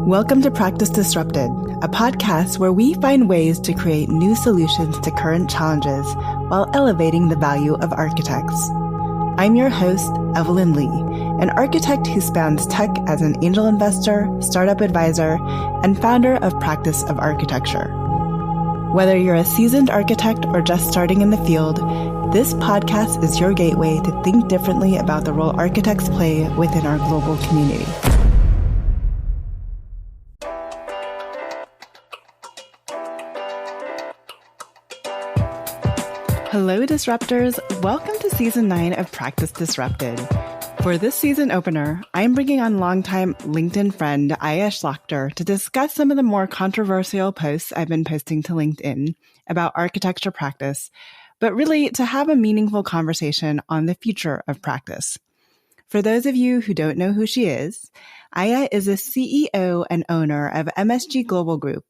Welcome to Practice Disrupted, a podcast where we find ways to create new solutions to current challenges while elevating the value of architects. I'm your host, Evelyn Lee, an architect who spans tech as an angel investor, startup advisor, and founder of Practice of Architecture. Whether you're a seasoned architect or just starting in the field, this podcast is your gateway to think differently about the role architects play within our global community. Hello, Disruptors. Welcome to Season 9 of Practice Disrupted. For this season opener, I'm bringing on longtime LinkedIn friend Aya Shlachter to discuss some of the more controversial posts I've been posting to LinkedIn about architecture practice, but really to have a meaningful conversation on the future of practice. For those of you who don't know who she is, Aya is a CEO and owner of MGS Global Group,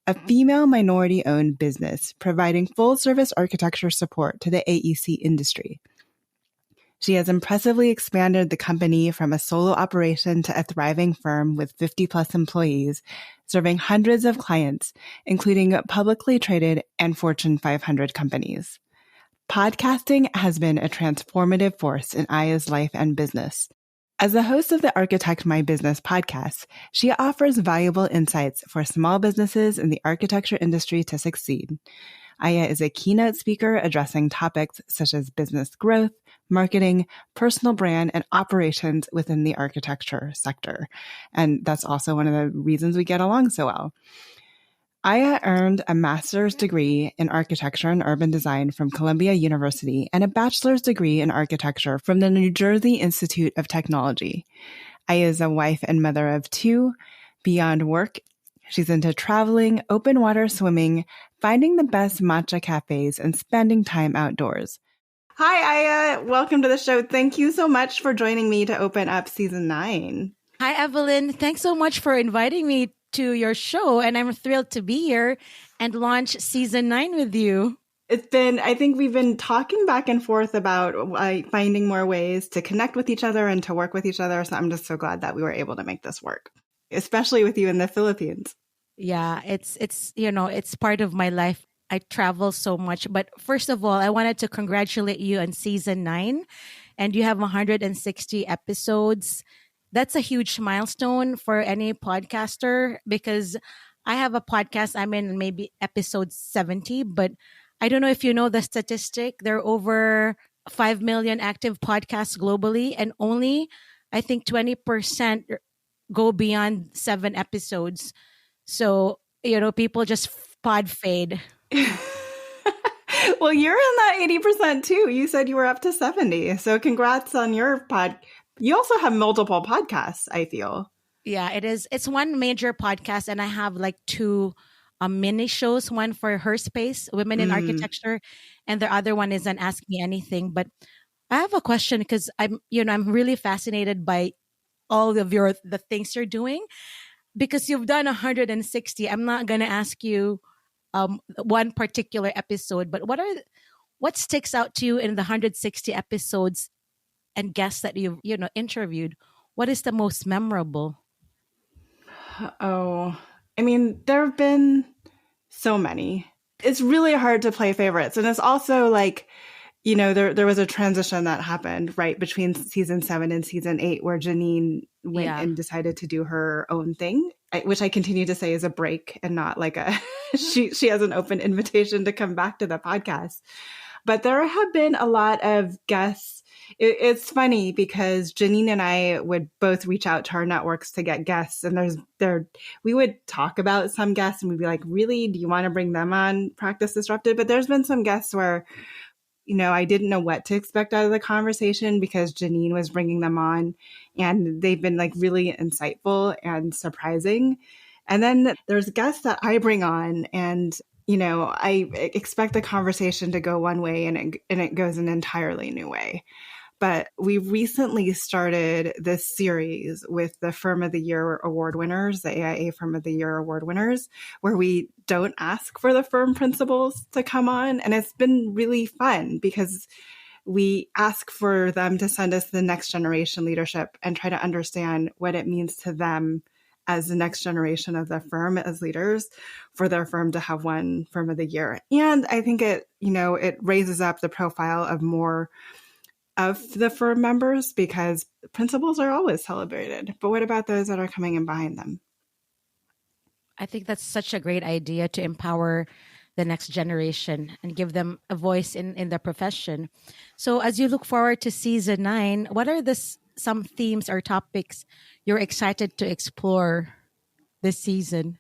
a female minority-owned business providing full-service architecture support to the AEC industry. She has impressively expanded the company from a solo operation to a thriving firm with 50-plus employees, serving hundreds of clients, including publicly traded and Fortune 500 companies. Podcasting has been a transformative force in Aya's life and business. As the host of the Architect My Business podcast, she offers valuable insights for small businesses in the architecture industry to succeed. Aya is a keynote speaker addressing topics such as business growth, marketing, personal brand, and operations within the architecture sector. And that's also one of the reasons we get along so well. Aya earned a master's degree in architecture and urban design from Columbia University and a bachelor's degree in architecture from the New Jersey Institute of Technology. Aya is a wife and mother of two. Beyond work, she's into traveling, open water swimming, finding the best matcha cafes, and spending time outdoors. Hi, Aya. Welcome to the show. Thank you so much for joining me to open up season 9. Hi, Evelyn. Thanks so much for inviting me to your show, and I'm thrilled to be here and launch season 9 with you. I think we've been talking back and forth about finding more ways to connect with each other and to work with each other. So I'm just so glad that we were able to make this work, especially with you in the Philippines. Yeah, it's part of my life. I travel so much. But first of all, I wanted to congratulate you on season 9, and you have 160 episodes. That's a huge milestone for any podcaster because I have a podcast. I'm in maybe episode 70, but I don't know if you know the statistic. There are over 5 million active podcasts globally, and only, I think, 20% go beyond 7 episodes. So, people just pod fade. Well, you're in that 80% too. You said you were up to 70. So congrats on your pod. You also have multiple podcasts, I feel. Yeah, it is. It's one major podcast, and I have like 2 mini shows. One for Her Space, Women in Architecture, and the other one is an Ask Me Anything. But I have a question because I'm really fascinated by all of the things you're doing because you've done 160. I'm not going to ask you one particular episode, but what sticks out to you in the 160 episodes and guests that you've interviewed? What is the most memorable? Oh, I mean, there have been so many. It's really hard to play favorites. And it's also like, there was a transition that happened right between season 7 and season 8 where Janine went and decided to do her own thing, which I continue to say is a break and not like she has an open invitation to come back to the podcast. But there have been a lot of guests. It's funny because Janine and I would both reach out to our networks to get guests, and we would talk about some guests and we'd be like, really, do you want to bring them on Practice Disrupted? But there's been some guests where, I didn't know what to expect out of the conversation because Janine was bringing them on, and they've been like really insightful and surprising. And then there's guests that I bring on, and I expect the conversation to go one way and it goes an entirely new way. But we recently started this series with the Firm of the Year award winners, the AIA Firm of the Year award winners, where we don't ask for the firm principals to come on. And it's been really fun because we ask for them to send us the next generation leadership and try to understand what it means to them as the next generation of the firm as leaders for their firm to have won Firm of the Year. And I think it raises up the profile of more of the firm members because principals are always celebrated. But what about those that are coming in behind them? I think that's such a great idea to empower the next generation and give them a voice in the profession. So, as you look forward to season 9, what are some themes or topics you're excited to explore this season?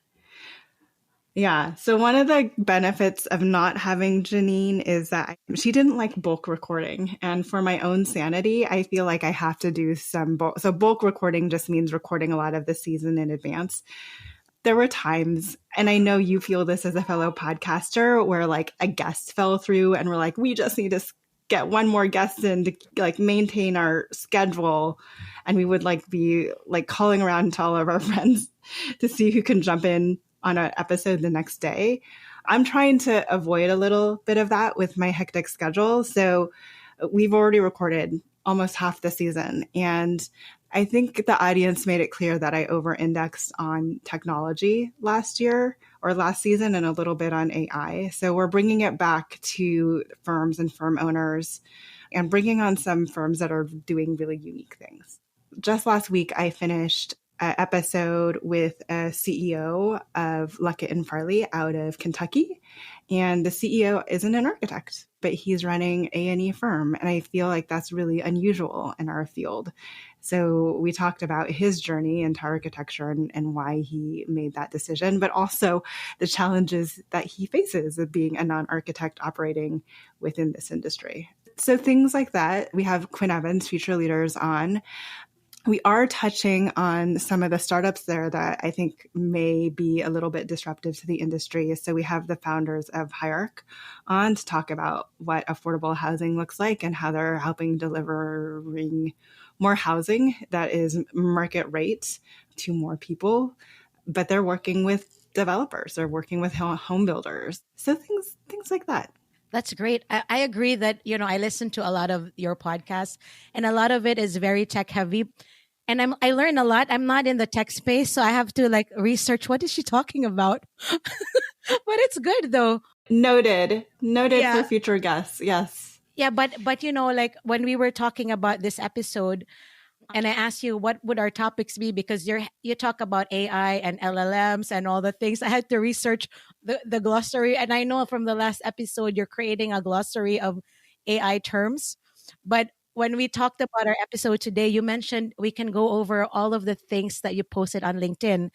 Yeah. So one of the benefits of not having Janine is that she didn't like bulk recording. And for my own sanity, I feel like I have to do some bulk. So bulk recording just means recording a lot of the season in advance. There were times, and I know you feel this as a fellow podcaster, where like a guest fell through and we're like, we just need to get one more guest in to like maintain our schedule. And we would like be like calling around to all of our friends to see who can jump in on an episode the next day. I'm trying to avoid a little bit of that with my hectic schedule. So we've already recorded almost half the season. And I think the audience made it clear that I over-indexed on technology last season and a little bit on AI. So we're bringing it back to firms and firm owners and bringing on some firms that are doing really unique things. Just last week, I finished an episode with a CEO of Luckett and Farley out of Kentucky. And the CEO isn't an architect, but he's running A&E firm. And I feel like that's really unusual in our field. So we talked about his journey into architecture and why he made that decision, but also the challenges that he faces of being a non-architect operating within this industry. So things like that. We have Quinn Evans, Future Leaders, on. We are touching on some of the startups there that I think may be a little bit disruptive to the industry. So we have the founders of Hierarch on to talk about what affordable housing looks like and how they're helping delivering more housing that is market rate to more people. But they're working with developers, they're working with home builders. So things like that. That's great. I agree that, I listen to a lot of your podcasts and a lot of it is very tech heavy. And I learn a lot. I'm not in the tech space, so I have to like research what is she talking about. But it's good though. Noted for future guests. Yes. Yeah, but like when we were talking about this episode, and I asked you what would our topics be because you talk about AI and LLMs and all the things. I had to research the glossary, and I know from the last episode you're creating a glossary of AI terms. But when we talked about our episode today, you mentioned we can go over all of the things that you posted on LinkedIn,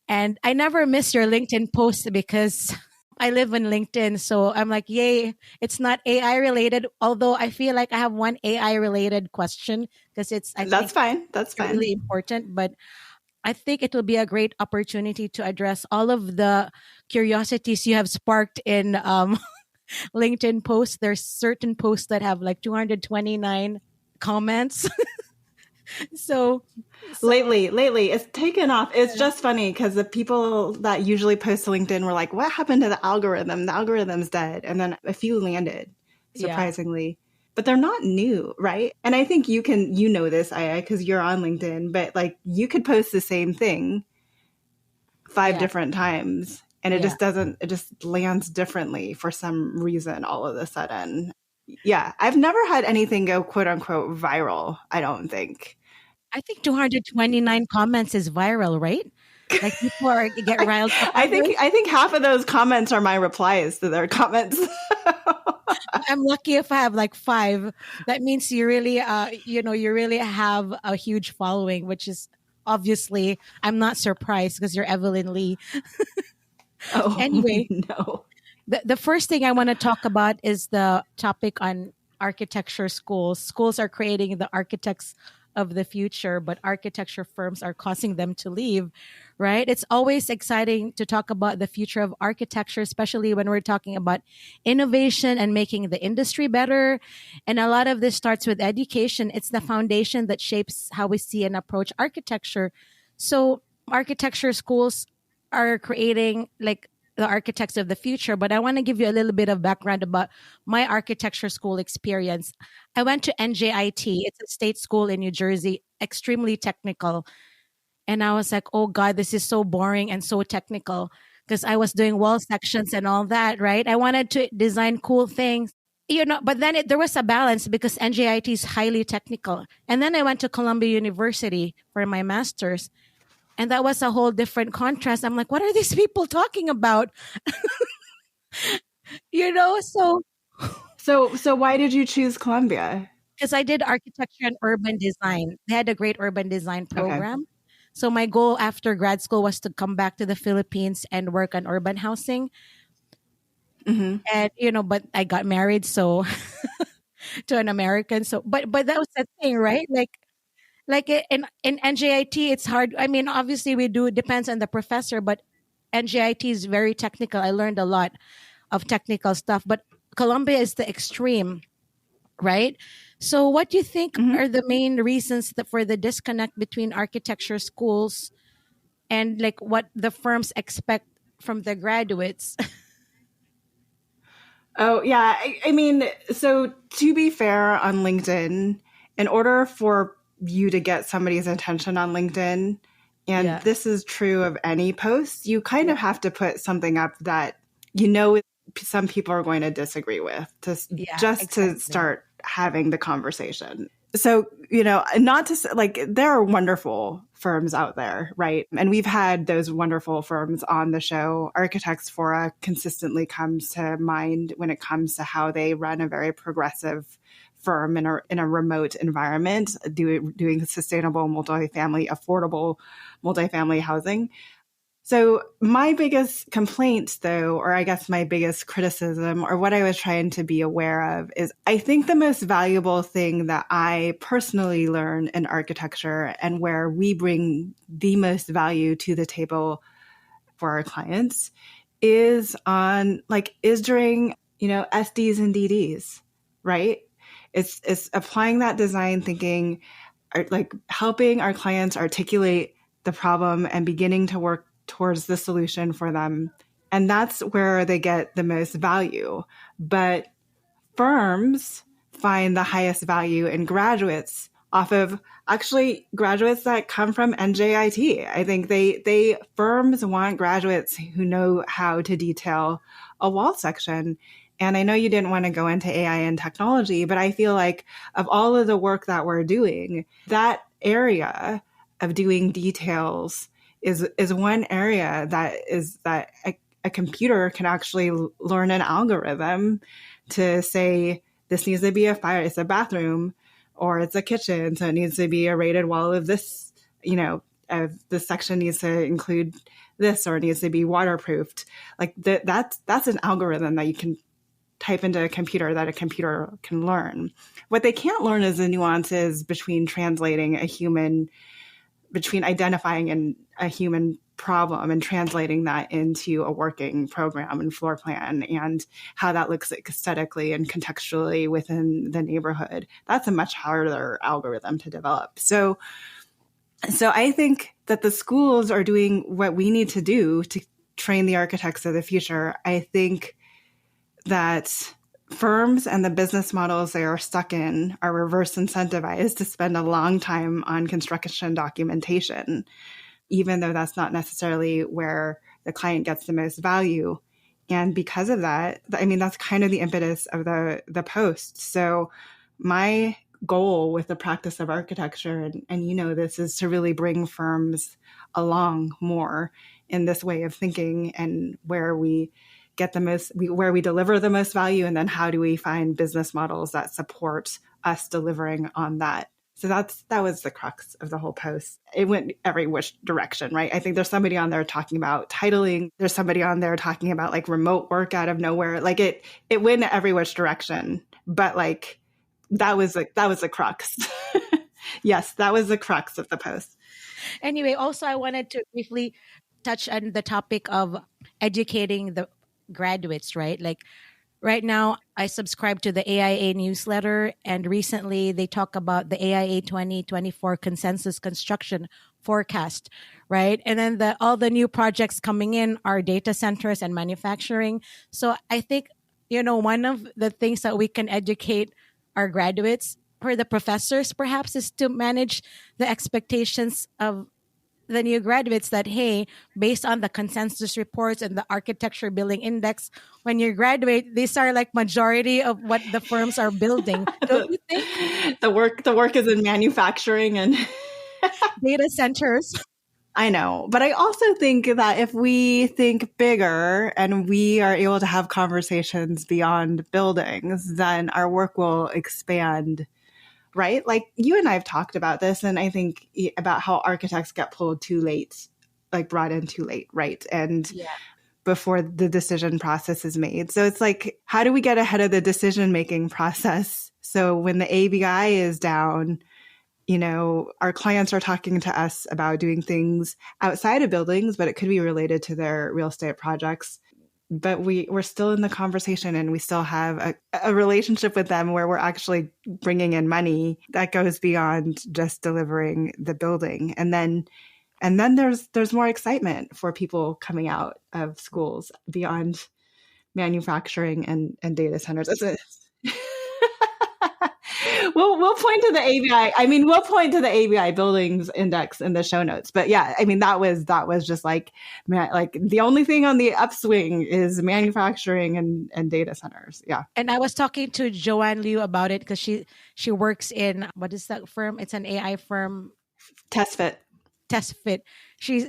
and I never miss your LinkedIn post because I live in LinkedIn. So I'm like, yay, it's not AI related. Although I feel like I have one AI related question because That's fine. Really important. But I think it will be a great opportunity to address all of the curiosities you have sparked in LinkedIn posts. There's certain posts that have like 229 comments. So lately it's taken off. It's just funny because the people that usually post to LinkedIn were like, what happened to the algorithm? The algorithm's dead. And then a few landed, surprisingly. But they're not new, right? And I think you know this, Aya, because you're on LinkedIn, but like you could post the same thing 5 different times and it just lands differently for some reason all of a sudden. Yeah. I've never had anything go quote unquote viral, I don't think. I think 229 comments is viral, right? Like people get riled up. I think half of those comments are my replies to their comments. I'm lucky if I have like 5. That means you really, you really have a huge following, which is obviously I'm not surprised because you're Evelyn Lee. Oh, anyway, no. The first thing I want to talk about is the topic on architecture schools. Schools are creating the architects of the future, but architecture firms are causing them to leave, right? It's always exciting to talk about the future of architecture, especially when we're talking about innovation and making the industry better. And a lot of this starts with education. It's the foundation that shapes how we see and approach architecture. So architecture schools are creating like the architects of the future, but I want to give you a little bit of background about my architecture school experience. I went to NJIT. It's a state school in New Jersey, extremely technical. And I was like, oh God, this is so boring and so technical because I was doing wall sections and all that, right? I wanted to design cool things, but then there was a balance because NJIT is highly technical. And then I went to Columbia University for my master's. And that was a whole different contrast. I'm like, what are these people talking about? So So why did you choose Columbia? because I did architecture and urban design. They had a great urban design Okay. program. So my goal after grad school was to come back to the Philippines and work on urban housing. Hmm. And but I got married, so to an American. So, but that was the thing, right? In NJIT, it's hard. I mean, obviously, we do. It depends on the professor, but NJIT is very technical. I learned a lot of technical stuff, but Columbia is the extreme, right? So, what do you think Hmm. are the main reasons for the disconnect between architecture schools and like what the firms expect from the graduates? Oh, yeah. I mean, so to be fair on LinkedIn, in order for you to get somebody's attention on LinkedIn, and Yeah, this is true of any post, you kind yeah, of have to put something up that you know some people are going to disagree with yeah, just to exactly. start having the conversation. So, not to like, there are wonderful firms out there, right? And we've had those wonderful firms on the show. Architects Fora consistently comes to mind when it comes to how they run a very progressive firm in a remote environment, doing sustainable multifamily, affordable multifamily housing. So, my biggest complaint, though, or I guess my biggest criticism, or what I was trying to be aware of, is I think the most valuable thing that I personally learn in architecture and where we bring the most value to the table for our clients is during, SDs and DDs, right? It's applying that design thinking, like helping our clients articulate the problem and beginning to work towards the solution for them. And that's where they get the most value. But firms find the highest value in graduates off of actually graduates that come from NJIT. I think they firms want graduates who know how to detail a wall section. And I know you didn't want to go into AI and technology, but I feel like of all of the work that we're doing, that area of doing details is one area that a computer can actually learn an algorithm to say this needs to be a fire, it's a bathroom, or it's a kitchen, so it needs to be a rated wall of this, this section needs to include this, or it needs to be waterproofed. Like that's an algorithm that you can type into a computer that a computer can learn. What they can't learn is the nuances between identifying a human problem and translating that into a working program and floor plan and how that looks aesthetically and contextually within the neighborhood. That's a much harder algorithm to develop. So I think that the schools are doing what we need to do to train the architects of the future. I think that firms and the business models they are stuck in are reverse incentivized to spend a long time on construction documentation, even though that's not necessarily where the client gets the most value. And because of that, I mean, that's kind of the impetus of the post. So my goal with the practice of architecture, and this is to really bring firms along more in this way of thinking and where we get where we deliver the most value, and then how do we find business models that support us delivering on that. So that was the crux of the whole post. It went every which direction, right? I think there's somebody on there talking about titling. There's somebody on there talking about like remote work out of nowhere. Like it went every which direction. But like that was the crux. Yes, that was the crux of the post. Anyway, also I wanted to briefly touch on the topic of educating the graduates, right? Like right now, I subscribe to the AIA newsletter, and recently they talk about the AIA 2024 consensus construction forecast, right? And then all the new projects coming in are data centers and manufacturing. So I think, one of the things that we can educate our graduates or the professors perhaps is to manage the expectations of the new graduates that, hey, based on the consensus reports and the architecture building index, when you graduate, these are like majority of what the firms are building. Don't you think? The work is in manufacturing and Data centers. I know, but I also think that if we think bigger and we are able to have conversations beyond buildings, then our work will expand, right? Like you and I have talked about this, and I think about how architects get pulled too late, like brought in too late, right? And Yeah. before the decision process is made. So it's like, how do we get ahead of the decision-making process? So when the ABI is down, our clients are talking to us about doing things outside of buildings, but it could be related to their real estate projects. But we're still in the conversation and we still have a relationship with them where we're actually bringing in money that goes beyond just delivering the building. And then there's more excitement for people coming out of schools beyond manufacturing and data centers. We'll point to the ABI. I mean, we'll point to the ABI buildings index in the show notes. But yeah, I mean, that was just like, man, like the only thing on the upswing is manufacturing and data centers. Yeah. And I was talking to Joanne Liu about it because she works in, what is that firm? It's an AI firm. TestFit. TestFit. She's,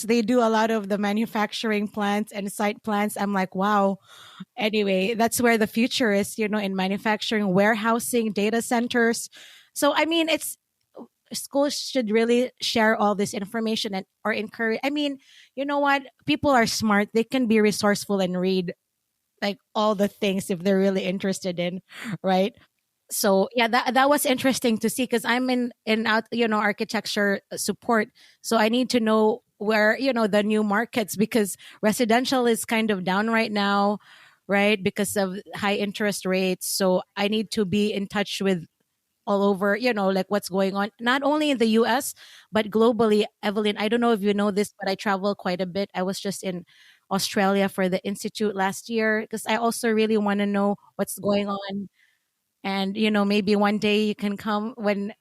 they do a lot of the manufacturing plants and site plants. I'm like, wow. Anyway, that's where the future is, in manufacturing, warehousing, data centers. So, I mean, schools should really share all this information or encourage. I mean, you know what? People are smart. They can be resourceful and read like all the things if they're really interested in, right? So yeah, that was interesting to see because I'm in out architecture support, so I need to know where the new markets, because residential is kind of down right now, right, because of high interest rates. So I need to be in touch with all over, like what's going on, not only in the US but globally. Evelyn, I don't know if you know this, but I travel quite a bit. I was just in Australia for the institute last year because I also really want to know what's going on. And maybe one day you can come when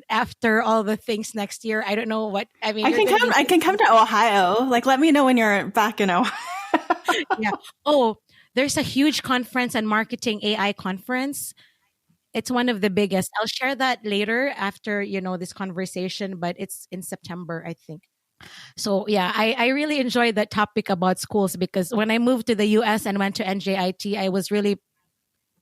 after all the things next year. I don't know what I mean. I can come to Ohio. Like, let me know when you're back in Ohio. Yeah. Oh, there's a huge conference and marketing AI conference. It's one of the biggest. I'll share that later after this conversation, but it's in September, I think. So yeah, I really enjoyed that topic about schools because when I moved to the US and went to NJIT, I was really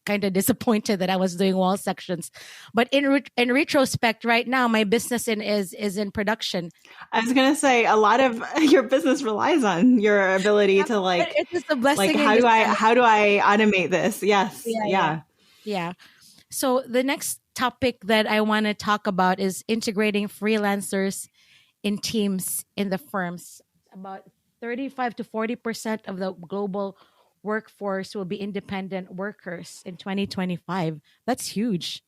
kind of disappointed that I was doing wall sections. But in retrospect, right now my business is in production. I was gonna say a lot of your business relies on your ability to like. It is a blessing. Like how do I automate this? Yes, yeah. So the next topic that I want to talk about is integrating freelancers in teams in the firms. About 35 to 40% of the global workforce will be independent workers in 2025. That's huge.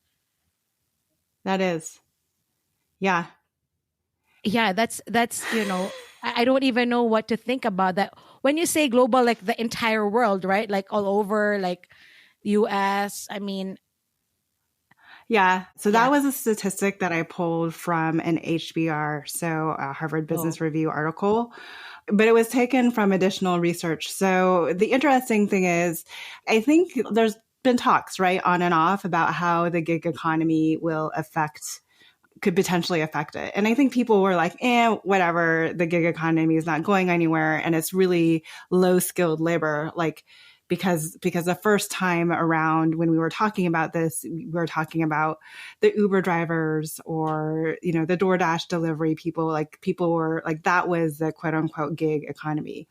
That is. Yeah. Yeah, that's I don't even know what to think about that. When you say global, like the entire world, right? Like all over, like US, I mean. Yeah. So that was a statistic that I pulled from an HBR, so a Harvard Business Review article, but it was taken from additional research. So the interesting thing is, I think there's been talks, right, on and off about how the gig economy could potentially affect it. And I think people were like, whatever, the gig economy is not going anywhere. And it's really low skilled labor. Like, because the first time around when we were talking about this, we were talking about the Uber drivers or, the DoorDash delivery people, like people were like, that was the quote unquote gig economy.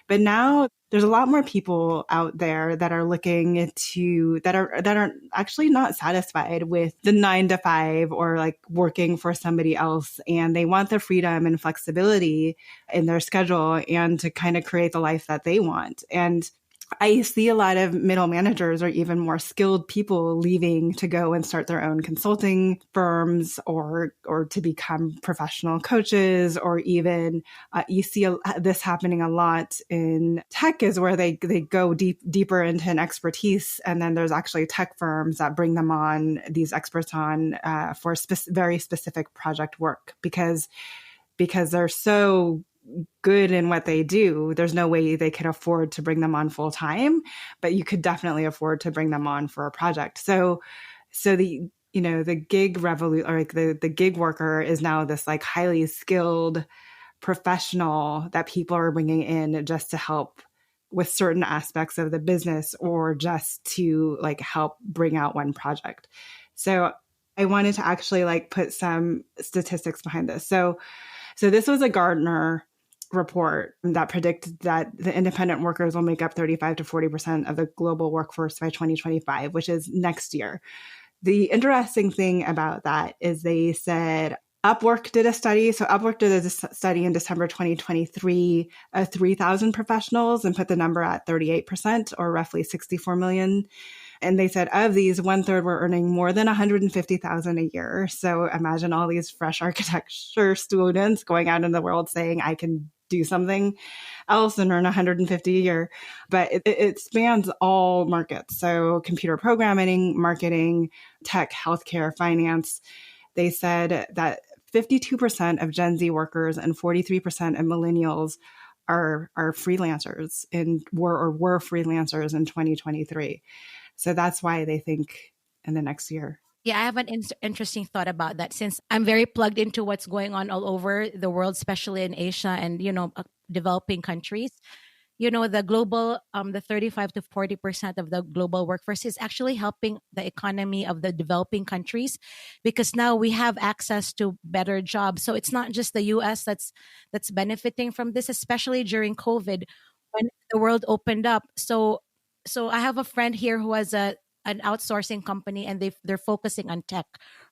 But now there's a lot more people out there that are that are actually not satisfied with the 9 to 5 or like working for somebody else. And they want the freedom and flexibility in their schedule and to kind of create the life that they want. And I see a lot of middle managers or even more skilled people leaving to go and start their own consulting firms or to become professional coaches, or even you see this happening a lot in tech, is where they go deeper into an expertise, and then there's actually tech firms that bring them on, these experts on for very specific project work, because because they're so good in what they do. There's no way they could afford to bring them on full time, but you could definitely afford to bring them on for a project. So the, the gig revolution, or like the gig worker is now this like highly skilled professional that people are bringing in just to help with certain aspects of the business, or just to like help bring out one project. So I wanted to actually like put some statistics behind this. So this was a Gartner report that predicted that the independent workers will make up 35 to 40% of the global workforce by 2025, which is next year. The interesting thing about that is they said Upwork did a study. So Upwork did a study in December 2023 of 3,000 professionals and put the number at 38%, or roughly 64 million. And they said of these, 1/3 were earning more than 150,000 a year. So imagine all these fresh architecture students going out in the world saying, I can do something else and earn 150 a year. But it spans all markets. So computer programming, marketing, tech, healthcare, finance. They said that 52% of Gen Z workers and 43% of millennials are freelancers were freelancers in 2023. So that's why they think in the next year. Yeah, I have an interesting thought about that, since I'm very plugged into what's going on all over the world, especially in Asia and, developing countries. The global, the 35 to 40% of the global workforce is actually helping the economy of the developing countries, because now we have access to better jobs. So it's not just the US that's benefiting from this, especially during COVID when the world opened up. So I have a friend here who has an outsourcing company, and they're focusing on tech,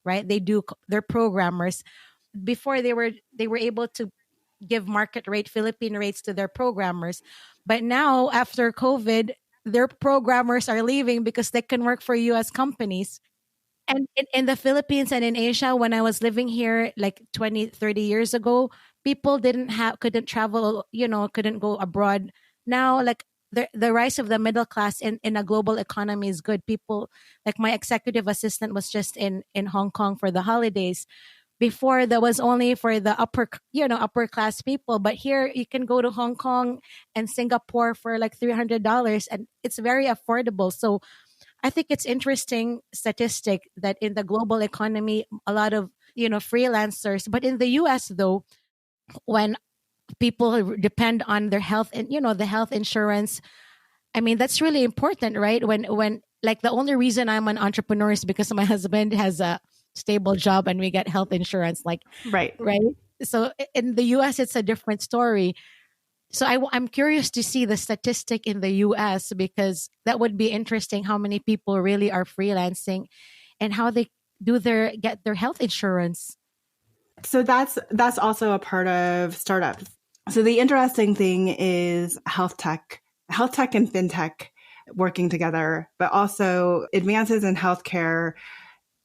right? They're programmers. Before they were able to give market rate Philippine rates to their programmers, but now after COVID, their programmers are leaving because they can work for US companies. And in the Philippines and in Asia, when I was living here like 20, 30 years ago, people couldn't travel, couldn't go abroad. Now, like the rise of the middle class in a global economy is good. People, like my executive assistant was just in Hong Kong for the holidays. Before, that was only for the upper class people, but here you can go to Hong Kong and Singapore for like $300, and it's very affordable. So I think it's interesting statistic that in the global economy, a lot of, freelancers, but in the US though, when people depend on their health and, the health insurance, I mean, that's really important, right? When like the only reason I'm an entrepreneur is because my husband has a stable job and we get health insurance, like, Right. right. So in the US, it's a different story. So I'm curious to see the statistic in the US, because that would be interesting how many people really are freelancing and how they get their health insurance. So that's also a part of startups. So the interesting thing is health tech and fintech working together, but also advances in healthcare.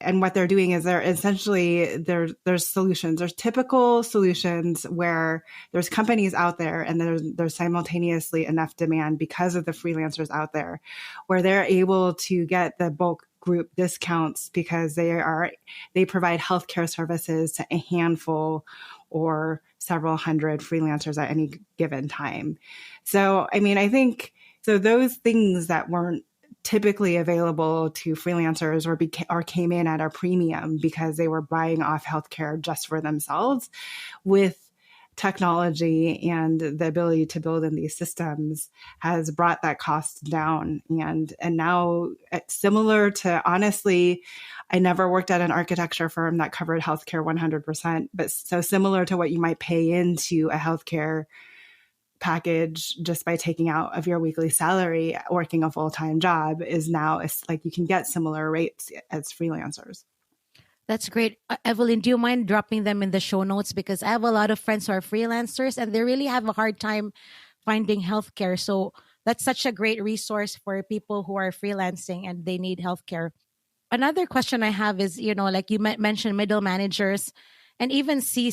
And what they're doing is there's solutions. There's typical solutions where there's companies out there and there's simultaneously enough demand because of the freelancers out there, where they're able to get the bulk group discounts because they provide healthcare services to a handful or several hundred freelancers at any given time. So, I mean, I think so those things that weren't typically available to freelancers or came in at a premium because they were buying off healthcare just for themselves, with technology and the ability to build in these systems has brought that cost down. And now it's similar to, honestly, I never worked at an architecture firm that covered healthcare 100%, but so similar to what you might pay into a healthcare package just by taking out of your weekly salary, working a full-time job is now, it's like you can get similar rates as freelancers. That's great. Evelyn, do you mind dropping them in the show notes? Because I have a lot of friends who are freelancers and they really have a hard time finding healthcare. So that's such a great resource for people who are freelancing and they need healthcare. Another question I have is, like you mentioned middle managers and even C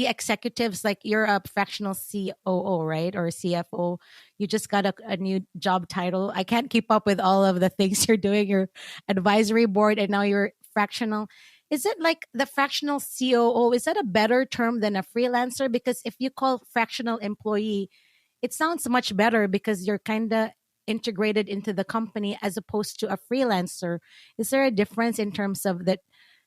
executives, like you're a fractional COO, right? Or CFO. You just got a new job title. I can't keep up with all of the things you're doing. Your advisory board and now you're fractional. is it like the fractional COO? Is that a better term than a freelancer? Because if you call fractional employee, it sounds much better because you're kind of integrated into the company as opposed to a freelancer. Is there a difference in terms of that,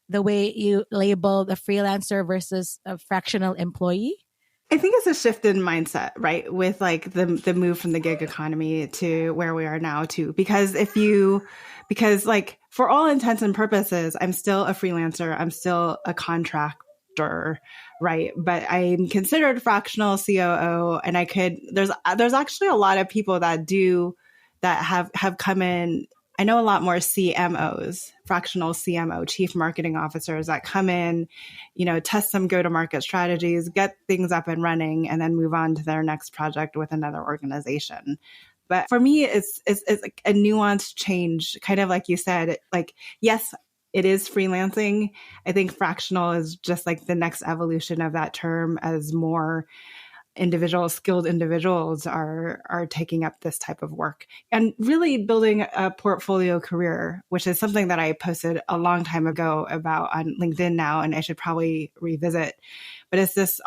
the way you label the freelancer versus a fractional employee? I think it's a shift in mindset, right? With like the move from the gig economy to where we are now too. Because like for all intents and purposes, I'm still a freelancer. I'm still a contractor, right? But I'm considered fractional COO, and there's actually a lot of people that have come in. I know a lot more CMOs, fractional CMO, chief marketing officers, that come in, test some go-to-market strategies, get things up and running, and then move on to their next project with another organization. But for me, it's like a nuanced change, kind of like you said. Like, yes, it is freelancing. I think fractional is just like the next evolution of that term, as more skilled individuals are taking up this type of work and really building a portfolio career, which is something that I posted a long time ago about on LinkedIn now, and I should probably revisit. But it's this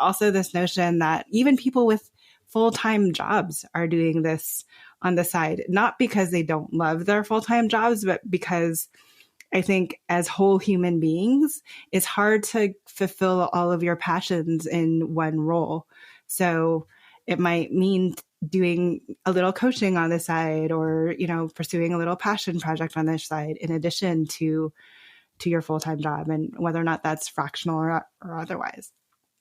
notion that even people with full-time jobs are doing this on the side, not because they don't love their full-time jobs, but because I think as whole human beings, it's hard to fulfill all of your passions in one role. So it might mean doing a little coaching on the side, or, pursuing a little passion project on the side in addition to your full-time job, and whether or not that's fractional or otherwise.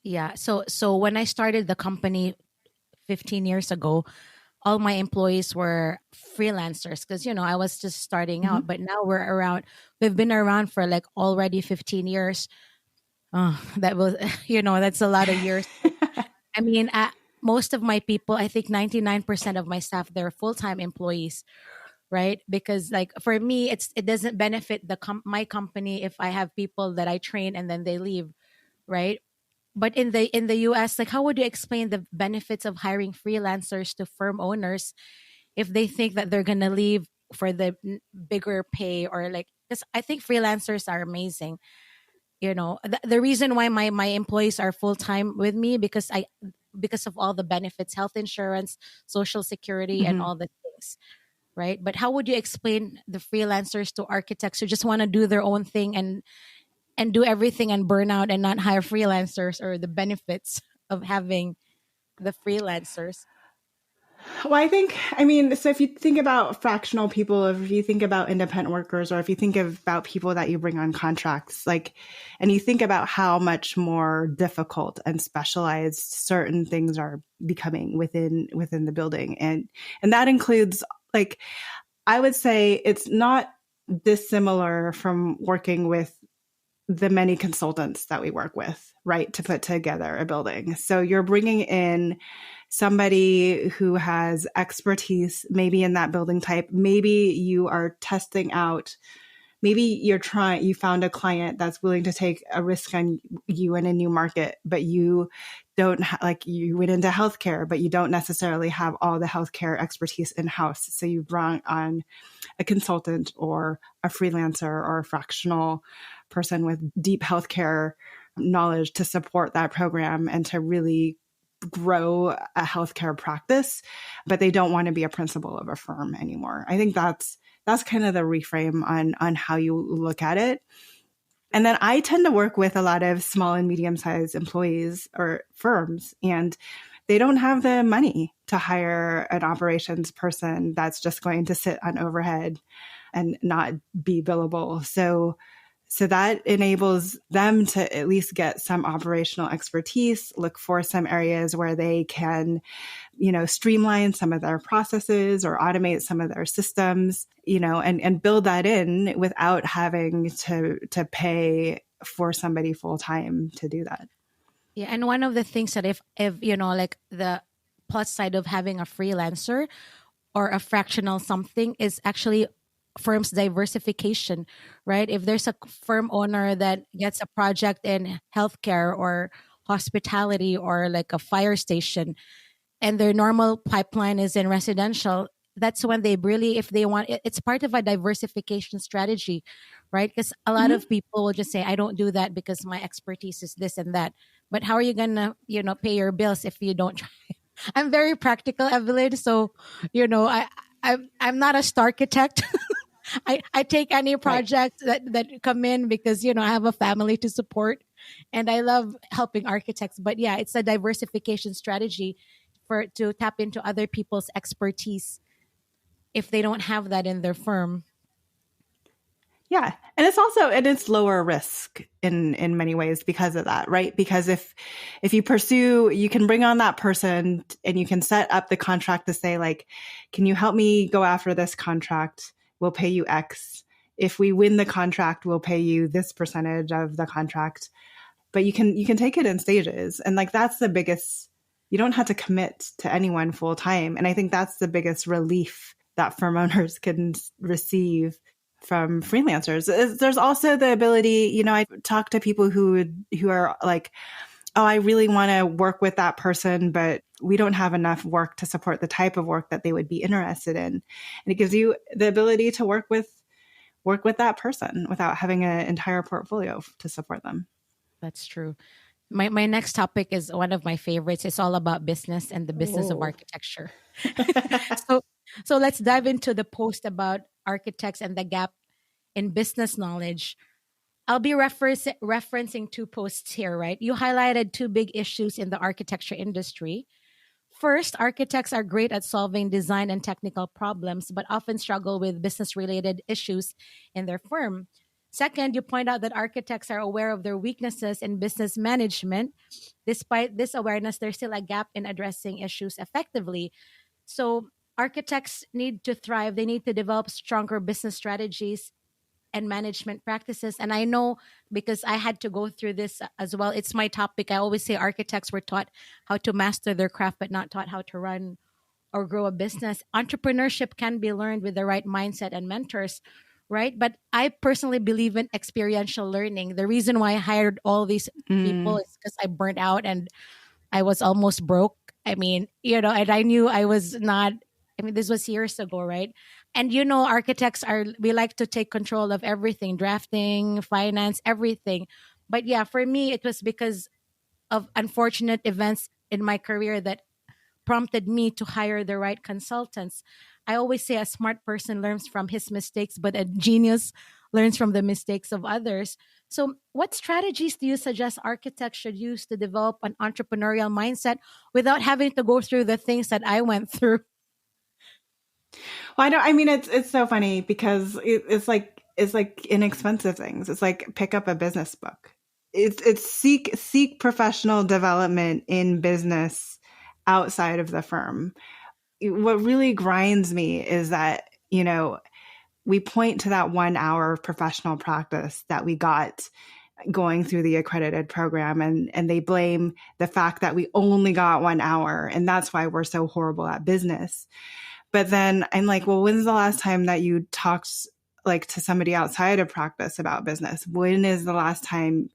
Yeah. So when I started the company 15 years ago, all my employees were freelancers because, I was just starting out. But now we've been around for like already 15 years. Oh, that was, that's a lot of years. I mean, most of my people, I think 99% of my staff, they're full-time employees, right? Because like for me, it doesn't benefit my company if I have people that I train and then they leave, right? But in the US, like how would you explain the benefits of hiring freelancers to firm owners if they think that they're going to leave for the bigger pay, or like, because I think freelancers are amazing. The reason why my employees are full-time with me because of all the benefits, health insurance, social security, and all the things, right? But how would you explain the freelancers to architects who just want to do their own thing and do everything and burn out and not hire freelancers, or the benefits of having the freelancers? Well, so if you think about fractional people, if you think about independent workers, or if you think about people that you bring on contracts, and you think about how much more difficult and specialized certain things are becoming within the building. And that includes, I would say it's not dissimilar from working with the many consultants that we work with, right, to put together a building. So you're bringing in somebody who has expertise, maybe in that building type. Maybe you are testing out, maybe you found a client that's willing to take a risk on you in a new market, but you don't you went into healthcare, but you don't necessarily have all the healthcare expertise in-house. So you brought on a consultant or a freelancer or a fractional person with deep healthcare knowledge to support that program and to really grow a healthcare practice, but they don't want to be a principal of a firm anymore. I think that's kind of the reframe on how you look at it. And then I tend to work with a lot of small and medium-sized employees or firms, and they don't have the money to hire an operations person that's just going to sit on overhead and not be billable. So that enables them to at least get some operational expertise, look for some areas where they can, streamline some of their processes or automate some of their systems, and build that in without having to pay for somebody full time to do that. Yeah. And one of the things that if like the plus side of having a freelancer or a fractional something is actually firm's diversification, right? If there's a firm owner that gets a project in healthcare or hospitality or like a fire station, and their normal pipeline is in residential, that's when they really, if they want, it's part of a diversification strategy, right? Because a lot Mhm. of people will just say, I don't do that because my expertise is this and that. But how are you gonna, pay your bills if you don't try? I'm very practical, Evelyn. So, I'm not a star architect. I take any Right. project that come in because I have a family to support, and I love helping architects. But yeah, it's a diversification strategy for to tap into other people's expertise if they don't have that in their firm. Yeah. And it's lower risk in many ways because of that, right? Because if you pursue, you can bring on that person and you can set up the contract to say like, can you help me go after this contract? We'll pay you X. If we win the contract, we'll pay you this percentage of the contract. But you can take it in stages. And like that's the biggest, you don't have to commit to anyone full time. And I think that's the biggest relief that firm owners can receive from freelancers. There's also the ability, I talk to people who are like, oh, I really want to work with that person, but we don't have enough work to support the type of work that they would be interested in. And it gives you the ability to work with that person without having an entire portfolio to support them. That's true. My next topic is one of my favorites. It's all about business and the business of Oh. architecture. so so let's dive into the post about architects and the gap in business knowledge. I'll be referencing two posts here, right? You highlighted two big issues in the architecture industry. First, architects are great at solving design and technical problems, but often struggle with business related issues in their firm. Second, you point out that architects are aware of their weaknesses in business management. Despite this awareness, there's still a gap in addressing issues effectively. So, architects need to thrive. They need to develop stronger business strategies and management practices. And I know because I had to go through this as well. It's my topic. I always say architects were taught how to master their craft, but not taught how to run or grow a business. Entrepreneurship can be learned with the right mindset and mentors, right? But I personally believe in experiential learning. The reason why I hired all these people Mm. is because I burnt out and I was almost broke. I mean, and I knew I was not, I mean, this was years ago, right? And architects we like to take control of everything, drafting, finance, everything. But yeah, for me, it was because of unfortunate events in my career that prompted me to hire the right consultants. I always say a smart person learns from his mistakes, but a genius learns from the mistakes of others. So, what strategies do you suggest architects should use to develop an entrepreneurial mindset without having to go through the things that I went through? Well, I mean, it's so funny because it's like inexpensive things. It's like pick up a business book. It's seek professional development in business outside of the firm. What really grinds me is that we point to that 1 hour of professional practice that we got going through the accredited program, and they blame the fact that we only got 1 hour, and that's why we're so horrible at business. But then I'm like, well, when's the last time that you talked like to somebody outside of practice about business? When is the last time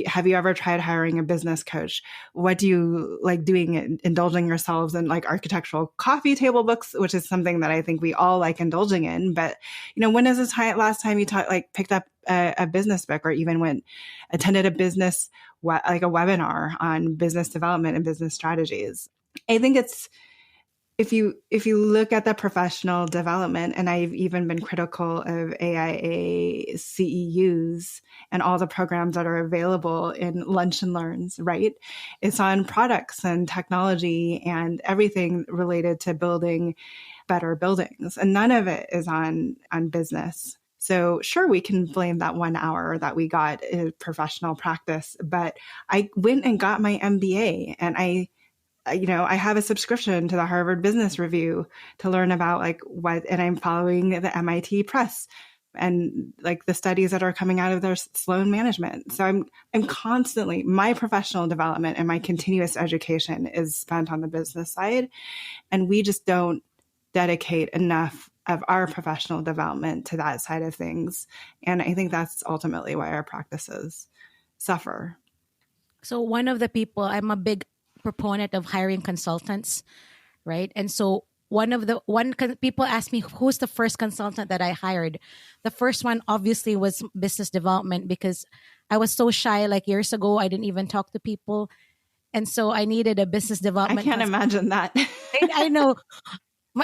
have you ever tried hiring a business coach? What do you like doing, indulging yourselves in like architectural coffee table books, which is something that I think we all like indulging in. But, when is the last time you picked up a business book or even attended a business, like a webinar on business development and business strategies? I think it's, if you look at the professional development, and I've even been critical of AIA CEUs and all the programs that are available in Lunch and Learns, right? It's on products and technology and everything related to building better buildings. And none of it is on business. So sure, we can blame that 1 hour that we got in professional practice, but I went and got my MBA, and I have a subscription to the Harvard Business Review to learn about and I'm following the MIT Press and like the studies that are coming out of their Sloan management. So I'm constantly, my professional development and my continuous education is spent on the business side. And we just don't dedicate enough of our professional development to that side of things. And I think that's ultimately why our practices suffer. So, one of the people, I'm a big proponent of hiring consultants, right? And so people ask me who's the first consultant that I hired. The first one obviously was business development, because I was so shy. Like years ago, I didn't even talk to people, and so I needed a business I development can't imagine that. I know.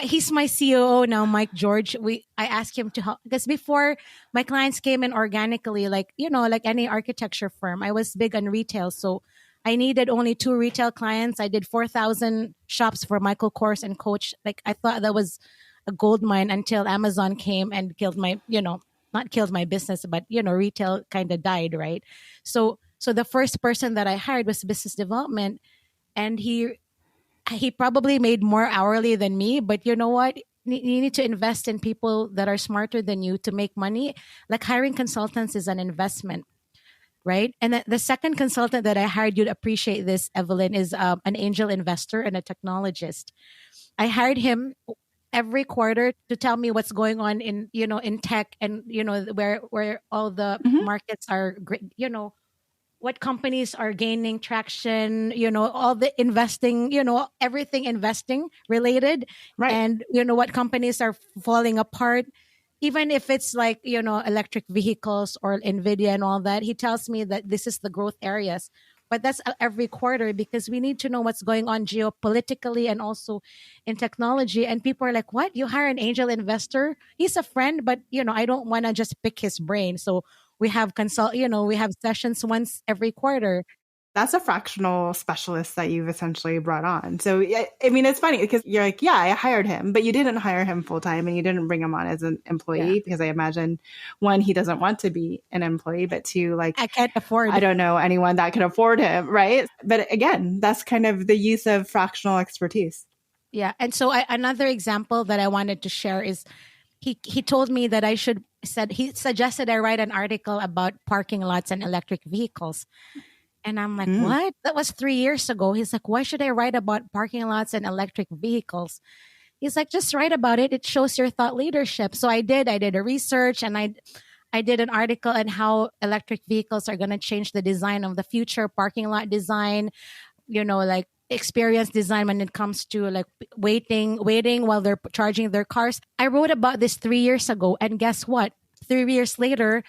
He's my COO now, Mike George. I asked him to help, because before, my clients came in organically, like, like any architecture firm. I was big on retail, so I needed only 2 retail clients. I did 4,000 shops for Michael Kors and Coach. Like, I thought that was a gold mine until Amazon came and killed my, not killed my business, but retail kind of died, right? So the first person that I hired was business development, and he probably made more hourly than me, but you know what? You need to invest in people that are smarter than you to make money. Like, hiring consultants is an investment, right? And the second consultant that I hired, you'd appreciate this, Evelyn, is an angel investor and a technologist. I hired him every quarter to tell me what's going on in tech, and where all the Mhm. markets are, what companies are gaining traction, all the investing, everything investing related, Right. and what companies are falling apart. Even if it's like, electric vehicles or Nvidia and all that, he tells me that this is the growth areas. But that's every quarter, because we need to know what's going on geopolitically and also in technology. And people are like, what? You hire an angel investor? He's a friend, but I don't want to just pick his brain. So we have sessions once every quarter. That's a fractional specialist that you've essentially brought on. So, I mean, it's funny because you're like, yeah, I hired him, but you didn't hire him full time and you didn't bring him on as an Yeah. employee, because I imagine, one, he doesn't want to be an employee, but two, like, I can't afford. I don't know anyone that could afford him, right? But again, that's kind of the use of fractional expertise. Yeah. And so another example that I wanted to share is, he told me that he suggested I write an article about parking lots and electric vehicles. And I'm like, Mm. what? That was 3 years ago. He's like, why should I write about parking lots and electric vehicles? He's like, just write about it. It shows your thought leadership. So I did a research, and I did an article on how electric vehicles are going to change the design of the future parking lot design, like experience design when it comes to like waiting while they're charging their cars. I wrote about this 3 years ago, and guess what? 3 years later,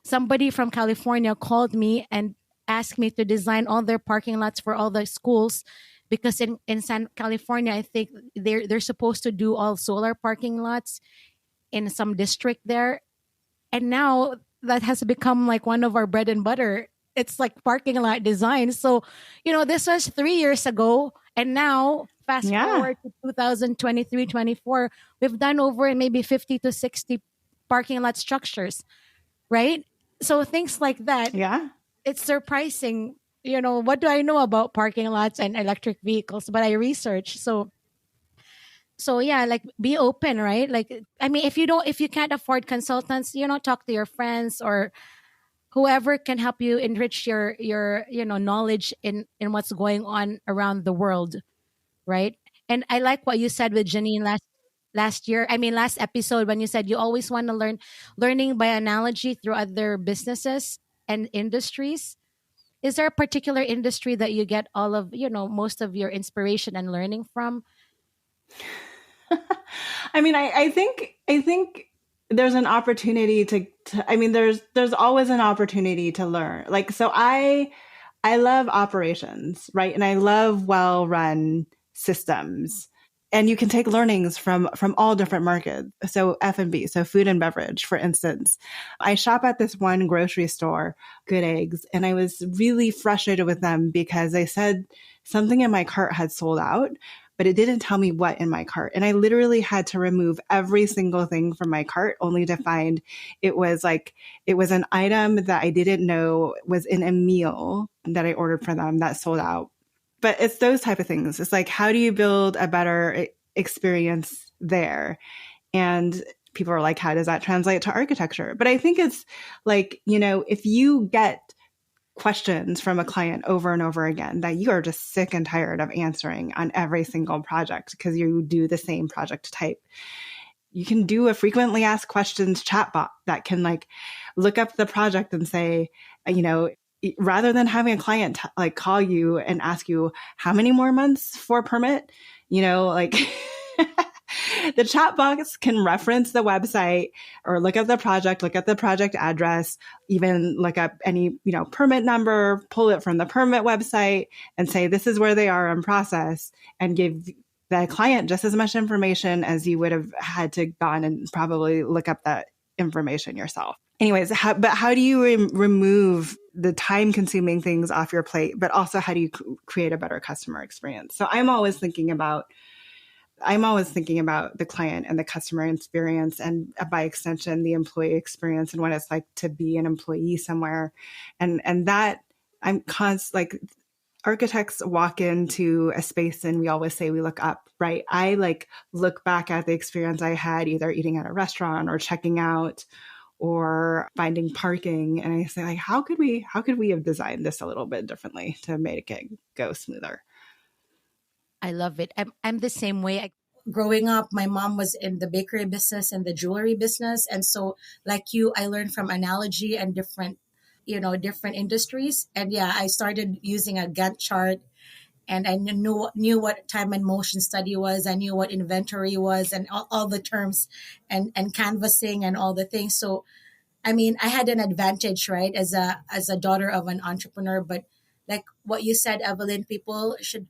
somebody from California called me and asked me to design all their parking lots for all the schools, because in San California, I think they're supposed to do all solar parking lots in some district there. And now that has become like one of our bread and butter. It's like parking lot design. So, this was 3 years ago. And now, fast Yeah. forward to 2023, 24, we've done over maybe 50 to 60 parking lot structures, right? So things like that, Yeah. it's surprising. What do I know about parking lots and electric vehicles? But I research. So yeah, like, be open, right? Like, I mean, if you can't afford consultants, talk to your friends or whoever can help you enrich your knowledge in what's going on around the world, right? And I like what you said with Janine last episode, when you said you always want to learning by analogy through other businesses and industries. Is there a particular industry that you get all of, most of your inspiration and learning from? I mean, I think there's an opportunity to I mean, there's always an opportunity to learn. Like, so I love operations, right? And I love well-run systems. And you can take learnings from all different markets. So F&B, so food and beverage, for instance. I shop at this one grocery store, Good Eggs, and I was really frustrated with them because they said something in my cart had sold out, but it didn't tell me what in my cart. And I literally had to remove every single thing from my cart only to find it was an item that I didn't know was in a meal that I ordered for them that sold out. But it's those type of things. It's like, how do you build a better experience there? And people are like, how does that translate to architecture? But I think it's like, if you get questions from a client over and over again that you are just sick and tired of answering on every single project because you do the same project type, you can do a frequently asked questions chatbot that can like look up the project and say, rather than having a client like call you and ask you how many more months for permit, like The chat box can reference the website or look at the project address, even look up any, permit number, pull it from the permit website and say, this is where they are in process, and give the client just as much information as you would have had to gone and probably look up that information yourself. Anyways, how do you remove the time consuming things off your plate, but also how do you create a better customer experience? So I'm always thinking about the client and the customer experience, and by extension, the employee experience and what it's like to be an employee somewhere. And that I'm architects walk into a space and we always say we look up, right? I look back at the experience I had either eating at a restaurant or checking out or finding parking. And I say, how could we have designed this a little bit differently to make it go smoother? I love it. I'm the same way. Growing up, my mom was in the bakery business and the jewelry business. And so, like you, I learned from analogy and different industries. And yeah, I started using a Gantt chart, and I knew what time and motion study was. I knew what inventory was, and all the terms, and canvassing and all the things. So, I mean, I had an advantage, right, as a daughter of an entrepreneur. But like what you said, Evelyn, people should,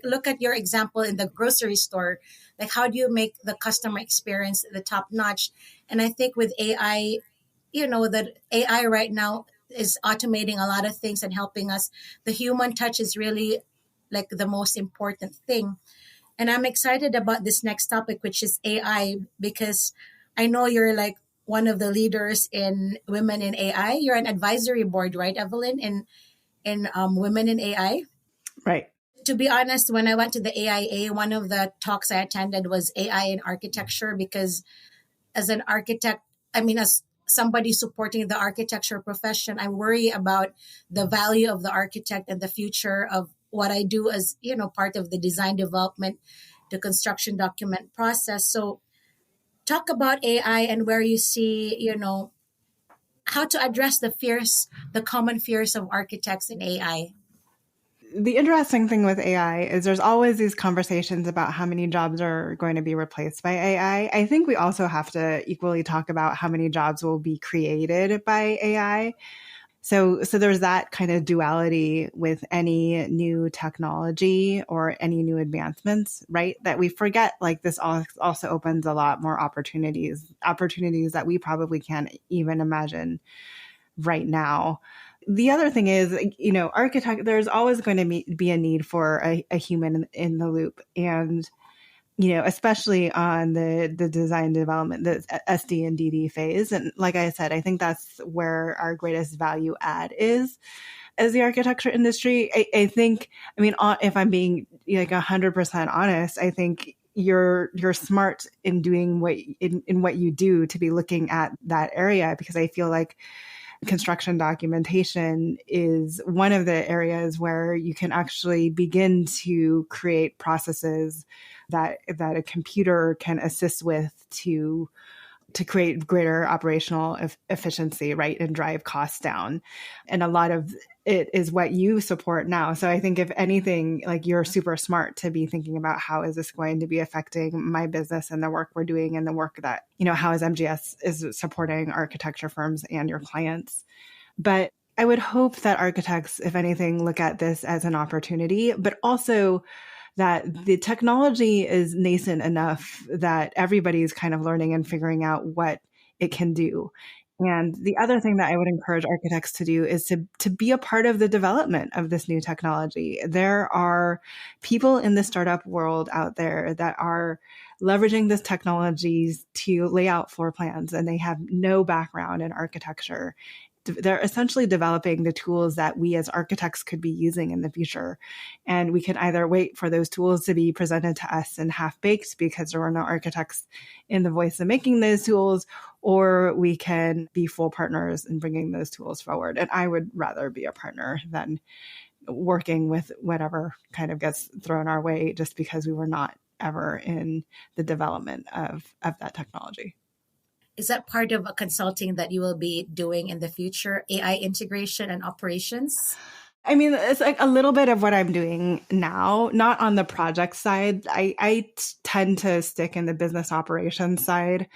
look at your example in the grocery store. Like, how do you make the customer experience the top notch? And I think with AI, that AI right now is automating a lot of things and helping us. The human touch is really like the most important thing. And I'm excited about this next topic, which is AI, because I know you're like one of the leaders in Women in AI. You're an advisory board, right, Evelyn, in Women in AI? Right. To be honest, when I went to the AIA, one of the talks I attended was AI in architecture, because as an architect, I mean, as somebody supporting the architecture profession, I worry about the value of the architect and the future of what I do as, part of the design development, the construction document process. So talk about AI and where you see, how to address the common fears of architects in AI. The interesting thing with AI is there's always these conversations about how many jobs are going to be replaced by AI. I think we also have to equally talk about how many jobs will be created by AI. So there's that kind of duality with any new technology or any new advancements, right? That we forget, like, this also opens a lot more opportunities that we probably can't even imagine right now. The other thing is, there's always going to be a need for a human in the loop. And, especially on the design development, the SD and DD phase. And like I said, I think that's where our greatest value add is as the architecture industry. I think, if I'm being 100% honest, I think you're smart in doing what you do to be looking at that area, because I feel like construction documentation is one of the areas where you can actually begin to create processes that a computer can assist with to create greater operational efficiency, right, and drive costs down. And a lot of it is what you support now. So I think, if anything, like, you're super smart to be thinking about how is this going to be affecting my business and the work we're doing and the work that, how is MGS is supporting architecture firms and your clients. But I would hope that architects, if anything, look at this as an opportunity, but also that the technology is nascent enough that everybody's kind of learning and figuring out what it can do. And the other thing that I would encourage architects to do is to be a part of the development of this new technology. There are people in the startup world out there that are leveraging this technologies to lay out floor plans, and they have no background in architecture. They're essentially developing the tools that we as architects could be using in the future. And we can either wait for those tools to be presented to us in half-baked because there were no architects in the voice of making those tools, or we can be full partners in bringing those tools forward. And I would rather be a partner than working with whatever kind of gets thrown our way just because we were not ever in the development of that technology. Is that part of a consulting that you will be doing in the future, AI integration and operations? I mean, it's like a little bit of what I'm doing now, not on the project side. I tend to stick in the business operations side.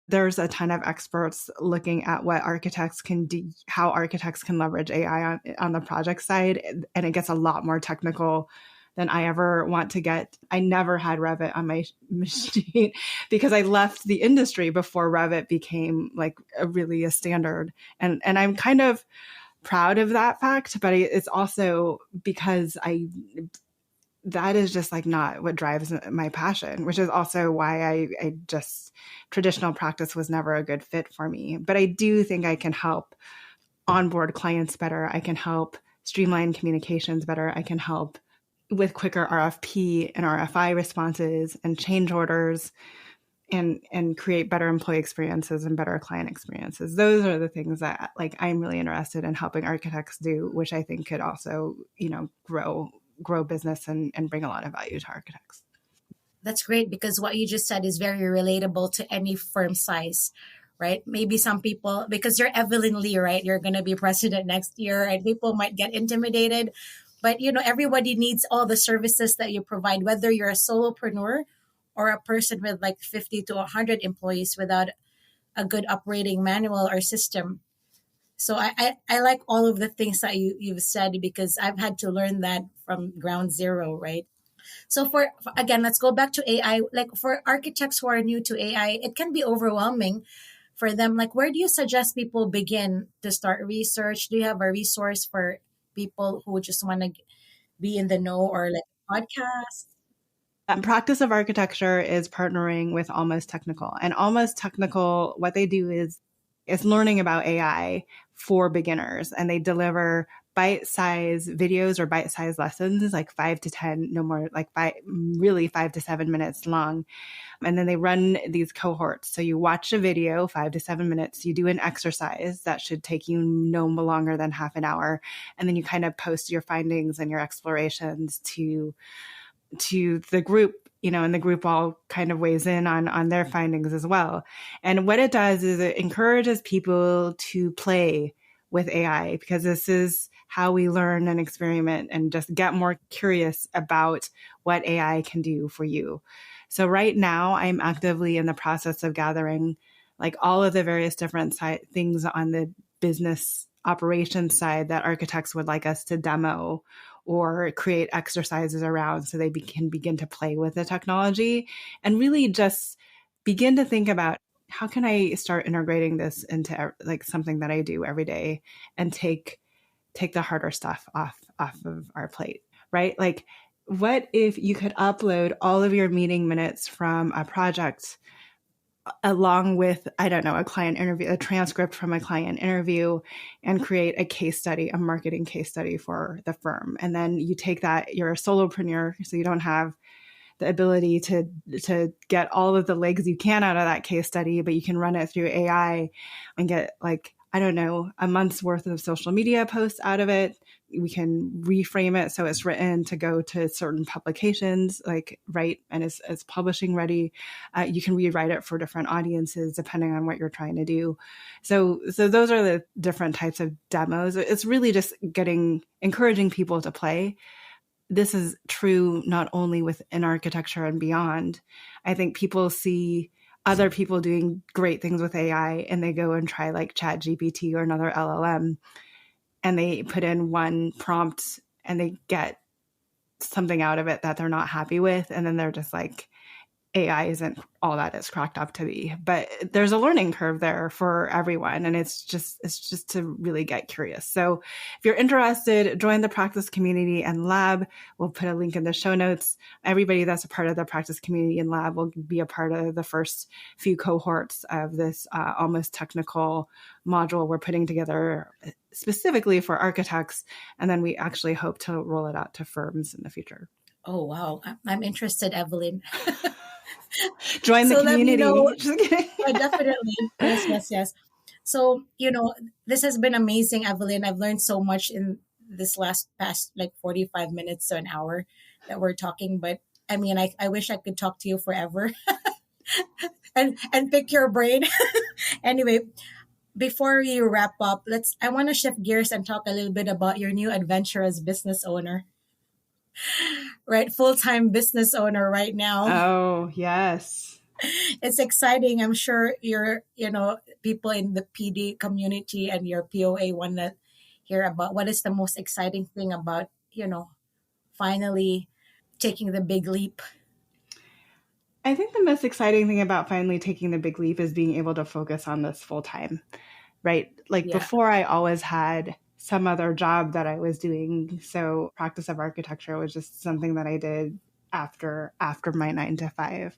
There's a ton of experts looking at what architects can do, how architects can leverage AI on the project side. And it gets a lot more technical than I ever want to get. I never had Revit on my machine because I left the industry before Revit became like really a standard. And I'm kind of proud of that fact, but it's also because that is just like not what drives my passion, which is also why I just traditional practice was never a good fit for me. But I do think I can help onboard clients better. I can help streamline communications better. I can help with quicker RFP and RFI responses and change orders and create better employee experiences and better client experiences. Those are the things that like I'm really interested in helping architects do, which I think could also, grow business and bring a lot of value to architects. That's great because what you just said is very relatable to any firm size, right? Maybe some people, because you're Evelyn Lee, right? You're going to be president next year and people might get intimidated. But, everybody needs all the services that you provide, whether you're a solopreneur or a person with like 50 to 100 employees without a good operating manual or system. So I like all of the things that you've said because I've had to learn that from ground zero, right? So again, let's go back to AI. Like for architects who are new to AI, it can be overwhelming for them. Like where do you suggest people begin to start research? Do you have a resource for people who just want to be in the know or like podcasts? Practice of Architecture is partnering with Almost Technical, and Almost Technical, what they do is learning about AI for beginners, and they deliver bite-sized videos or bite-sized lessons, like 5 to 10, no more, like really 5 to 7 minutes long. And then they run these cohorts. So you watch a video, 5 to 7 minutes, you do an exercise that should take you no longer than half an hour. And then you kind of post your findings and your explorations to the group, and the group all kind of weighs in on their findings as well. And what it does is it encourages people to play with AI, because this is how we learn and experiment and just get more curious about what AI can do for you. So right now I'm actively in the process of gathering like all of the various different things on the business operations side that architects would like us to demo or create exercises around so they can begin to play with the technology and really just begin to think about how can I start integrating this into like something that I do every day and take the harder stuff off of our plate, right? Like what if you could upload all of your meeting minutes from a project along with, I don't know, a client interview, a transcript from a client interview, and create a case study, a marketing case study for the firm. And then you take that, you're a solopreneur, so you don't have the ability to get all of the legs you can out of that case study, but you can run it through AI and get like, I don't know, a month's worth of social media posts out of it. We can reframe it so it's written to go to certain publications, like right, and it's publishing ready. You can rewrite it for different audiences depending on what you're trying to do. So those are the different types of demos. It's really just encouraging people to play. This is true not only within architecture and beyond. I think people see other people doing great things with AI and they go and try like ChatGPT or another LLM and they put in one prompt and they get something out of it that they're not happy with. And then they're just like, AI isn't all that it's cracked up to be. But there's a learning curve there for everyone. And it's just to really get curious. So if you're interested, join the practice community and lab. We'll put a link in the show notes. Everybody that's a part of the practice community and lab will be a part of the first few cohorts of this almost technical module we're putting together specifically for architects. And then we actually hope to roll it out to firms in the future. Oh, wow. I'm interested, Evelyn. Join the community. Just kidding. Definitely. Yes. So, this has been amazing, Evelyn. I've learned so much in this past like 45 minutes to an hour that we're talking. But I mean, I wish I could talk to you forever and pick your brain. Anyway, before we wrap up, I want to shift gears and talk a little bit about your new adventure as business owner, right? Full-time business owner right now. Oh, yes. It's exciting. I'm sure people in the PD community and your POA want to hear about what is the most exciting thing about, finally taking the big leap. I think the most exciting thing about finally taking the big leap is being able to focus on this full time, right? Like Yeah. before, I always had some other job that I was doing. So practice of architecture was just something that I did after my 9 to 5.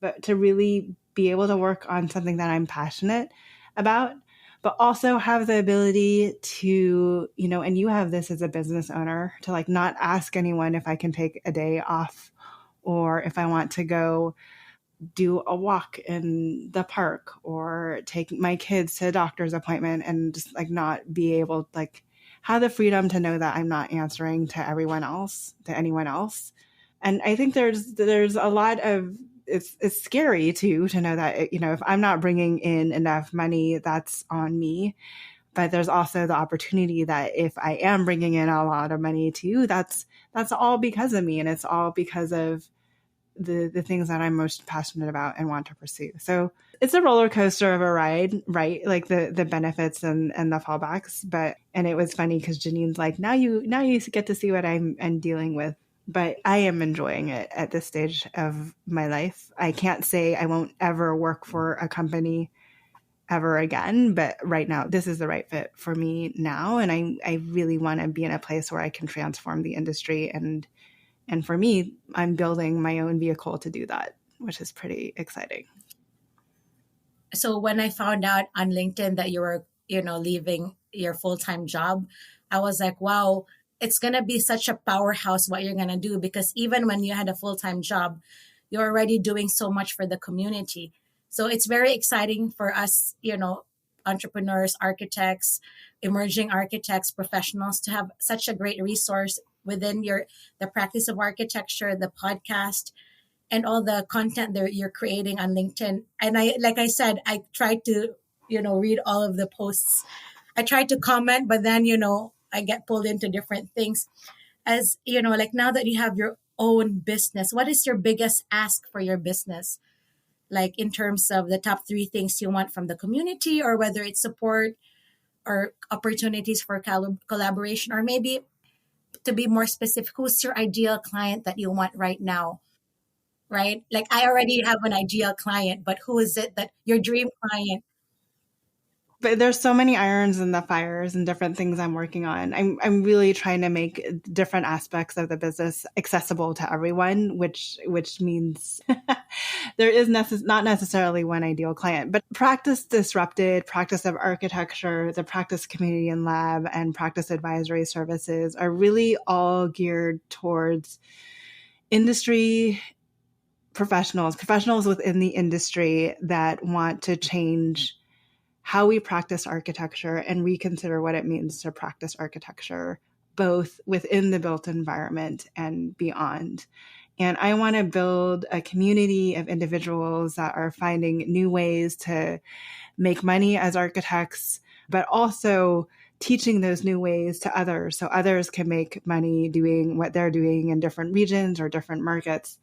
But to really be able to work on something that I'm passionate about, but also have the ability to, and you have this as a business owner, to like not ask anyone if I can take a day off or if I want to go do a walk in the park or take my kids to a doctor's appointment and just like not be able to like have the freedom to know that I'm not answering to anyone else. And I think there's a lot of it's scary too to know that if I'm not bringing in enough money, that's on me. But there's also the opportunity that if I am bringing in a lot of money too, that's all because of me, and it's all because of the things that I'm most passionate about and want to pursue. So it's a roller coaster of a ride, right? Like the benefits and the fallbacks. And it was funny because Janine's like, now you get to see what I'm dealing with. But I am enjoying it at this stage of my life. I can't say I won't ever work for a company ever again, but right now this is the right fit for me now. And I really want to be in a place where I can transform the industry, and for me, I'm building my own vehicle to do that, which is pretty exciting. So when I found out on LinkedIn that you were, leaving your full-time job, I was like, wow, it's going to be such a powerhouse what you're going to do, because even when you had a full-time job, you're already doing so much for the community. So it's very exciting for us, entrepreneurs, architects, emerging architects, professionals to have such a great resource within the practice of architecture, the podcast, and all the content that you're creating on LinkedIn. And like I said, I tried to, read all of the posts. I tried to comment, but then, I get pulled into different things. As, like now that you have your own business, what is your biggest ask for your business? Like in terms of the top 3 things you want from the community, or whether it's support or opportunities for collaboration, or maybe to be more specific, who's your ideal client that you want right now? Right? Like I already have an ideal client, but who is it that your dream client? But there's so many irons in the fires and different things I'm working on. I'm really trying to make different aspects of the business accessible to everyone, which means there is not necessarily one ideal client, but practice disrupted, practice of architecture, the practice community and lab, and practice advisory services are really all geared towards industry professionals within the industry that want to change how we practice architecture and reconsider what it means to practice architecture, both within the built environment and beyond. And I want to build a community of individuals that are finding new ways to make money as architects, but also teaching those new ways to others so others can make money doing what they're doing in different regions or different markets.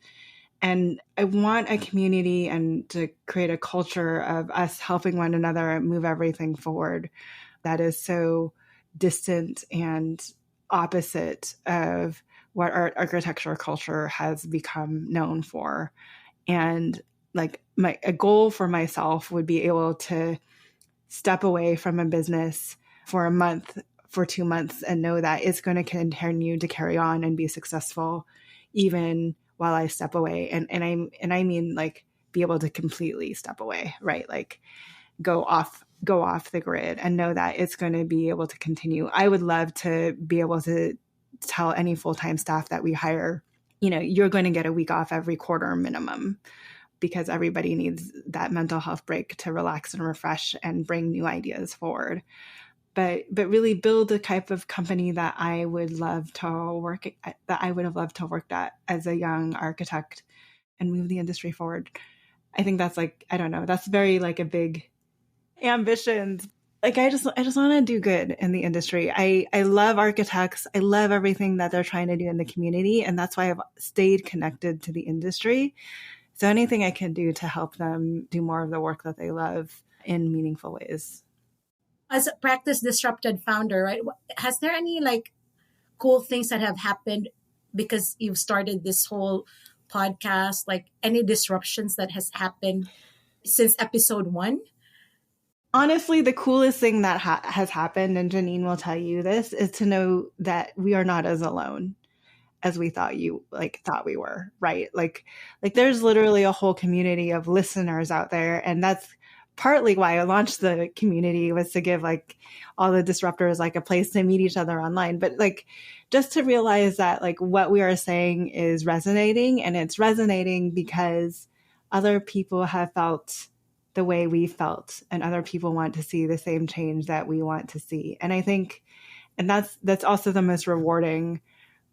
And I want a community and to create a culture of us helping one another move everything forward that is so distant and opposite of what our architecture culture has become known for. And like a goal for myself would be able to step away from a business for a month, for 2 months, and know that it's going to continue to carry on and be successful even while I step away. And I mean like be able to completely step away, right? Like go off the grid and know that it's going to be able to continue. I would love to be able to tell any full-time staff that we hire, you're going to get a week off every quarter minimum, because everybody needs that mental health break to relax and refresh and bring new ideas forward. But really build the type of company that I would love to work at, that I would have loved to have worked at as a young architect, and move the industry forward. I think that's like, I don't know, that's very like a big ambitions. like I just want to do good in the industry. I love architects. I love everything that they're trying to do in the community, and that's why I've stayed connected to the industry. So anything I can do to help them do more of the work that they love in meaningful ways. As a Practice Disrupted founder, right? Has there any like cool things that have happened because you've started this whole podcast? Like any disruptions that has happened since episode 1? Honestly, the coolest thing that has happened, and Janine will tell you this, is to know that we are not as alone as we thought we were, right? Like there's literally a whole community of listeners out there. And that's partly why I launched the community, was to give like all the disruptors like a place to meet each other online. But like just to realize that like what we are saying is resonating, and it's resonating because other people have felt the way we felt, and other people want to see the same change that we want to see. And I think, and that's also the most rewarding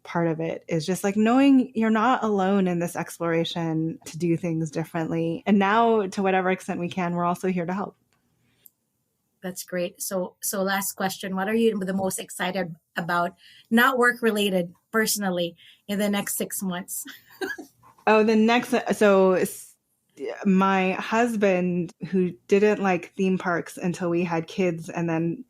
part of it, is just like knowing you're not alone in this exploration to do things differently. And now, to whatever extent we can, we're also here to help. That's great. So last question, what are you the most excited about, not work related, personally, in the next 6 months? So my husband, who didn't like theme parks until we had kids and then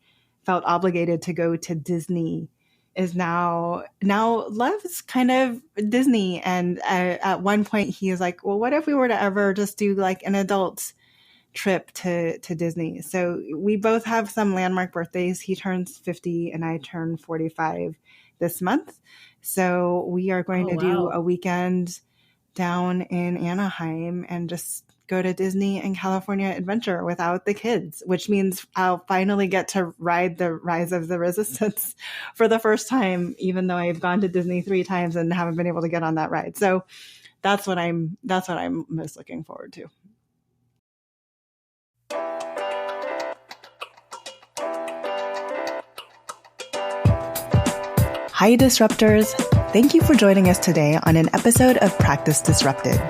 felt obligated to go to Disney, is now loves kind of Disney. And at one point he is like, well, what if we were to ever just do like an adult trip to Disney? So we both have some landmark birthdays. He turns 50 and I turn 45 this month. So we are going to do a weekend down in Anaheim and just go to Disney and California Adventure without the kids, which means I'll finally get to ride the Rise of the Resistance for the first time, even though I've gone to Disney 3 times and haven't been able to get on that ride. So that's what I'm most looking forward to. Hi, Disruptors. Thank you for joining us today on an episode of Practice Disrupted.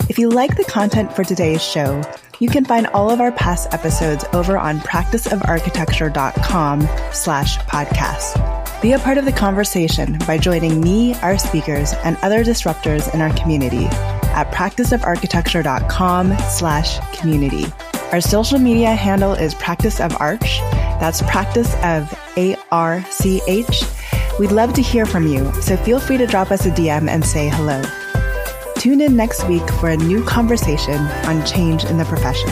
If you like the content for today's show, you can find all of our past episodes over on practiceofarchitecture.com/podcast. Be a part of the conversation by joining me, our speakers, and other disruptors in our community at practiceofarchitecture.com/community. Our social media handle is Practice of Arch. That's Practice of ARCH. We'd love to hear from you, so feel free to drop us a DM and say hello. Tune in next week for a new conversation on change in the profession.